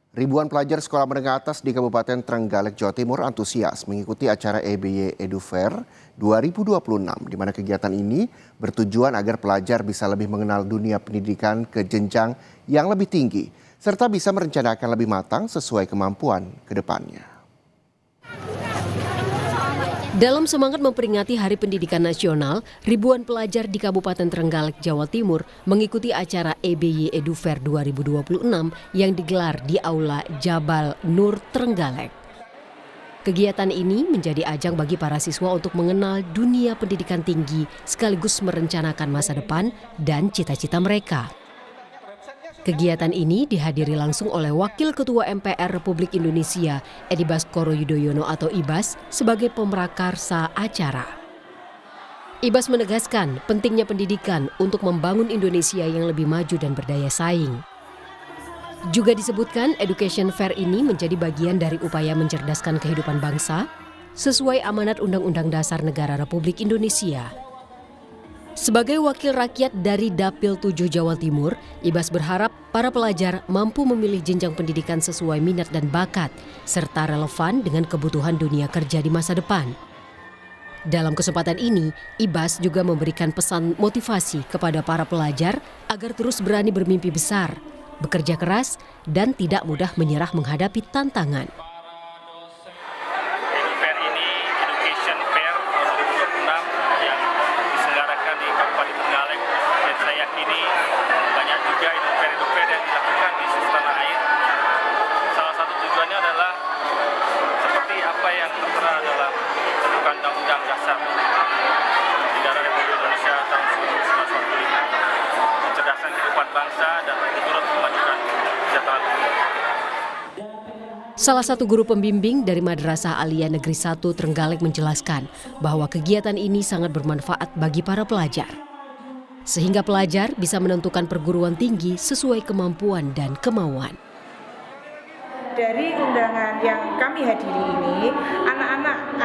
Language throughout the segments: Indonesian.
Ribuan pelajar sekolah menengah atas di Kabupaten Trenggalek, Jawa Timur antusias mengikuti acara EBY EduFair 2026, di mana kegiatan ini bertujuan agar pelajar bisa lebih mengenal dunia pendidikan ke jenjang yang lebih tinggi, serta bisa merencanakan lebih matang sesuai kemampuan ke depannya. Dalam semangat memperingati Hari Pendidikan Nasional, ribuan pelajar di Kabupaten Trenggalek, Jawa Timur mengikuti acara EBY EduFair 2026 yang digelar di Aula Jabal Nur Trenggalek. Kegiatan ini menjadi ajang bagi para siswa untuk mengenal dunia pendidikan tinggi sekaligus merencanakan masa depan dan cita-cita mereka. Kegiatan ini dihadiri langsung oleh Wakil Ketua MPR Republik Indonesia, Edi Baskoro Yudhoyono atau Ibas, sebagai pemrakarsa acara. Ibas menegaskan pentingnya pendidikan untuk membangun Indonesia yang lebih maju dan berdaya saing. Juga disebutkan Education Fair ini menjadi bagian dari upaya mencerdaskan kehidupan bangsa sesuai amanat Undang-Undang Dasar Negara Republik Indonesia. Sebagai wakil rakyat dari Dapil 7 Jawa Timur, Ibas berharap para pelajar mampu memilih jenjang pendidikan sesuai minat dan bakat, serta relevan dengan kebutuhan dunia kerja di masa depan. Dalam kesempatan ini, Ibas juga memberikan pesan motivasi kepada para pelajar agar terus berani bermimpi besar, bekerja keras, dan tidak mudah menyerah menghadapi tantangan. Yang tertera dalam Undang-Undang Dasar Negara Republik Indonesia tahun 1945, mencerdaskan kehidupan bangsa dan turut memajukan kesejahteraan dunia. Salah satu guru pembimbing dari Madrasah Aliyah Negeri 1 Trenggalek menjelaskan bahwa kegiatan ini sangat bermanfaat bagi para pelajar, sehingga pelajar bisa menentukan perguruan tinggi sesuai kemampuan dan kemauan. Dari undangan yang kami hadiri ini, anak-anak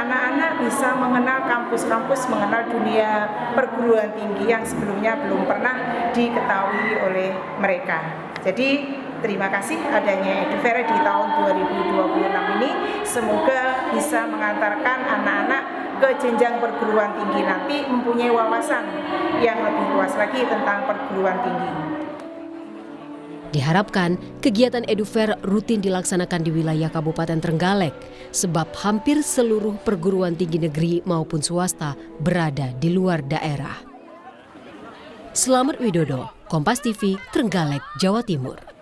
bisa mengenal kampus-kampus, mengenal dunia perguruan tinggi yang sebelumnya belum pernah diketahui oleh mereka. Jadi terima kasih adanya EduFair di tahun 2026 ini. Semoga bisa mengantarkan anak-anak ke jenjang perguruan tinggi nanti mempunyai wawasan yang lebih luas lagi tentang perguruan tinggi. Diharapkan kegiatan EduFair rutin dilaksanakan di wilayah Kabupaten Trenggalek sebab hampir seluruh perguruan tinggi negeri maupun swasta berada di luar daerah. Slamet Widodo, Kompas TV, Trenggalek, Jawa Timur.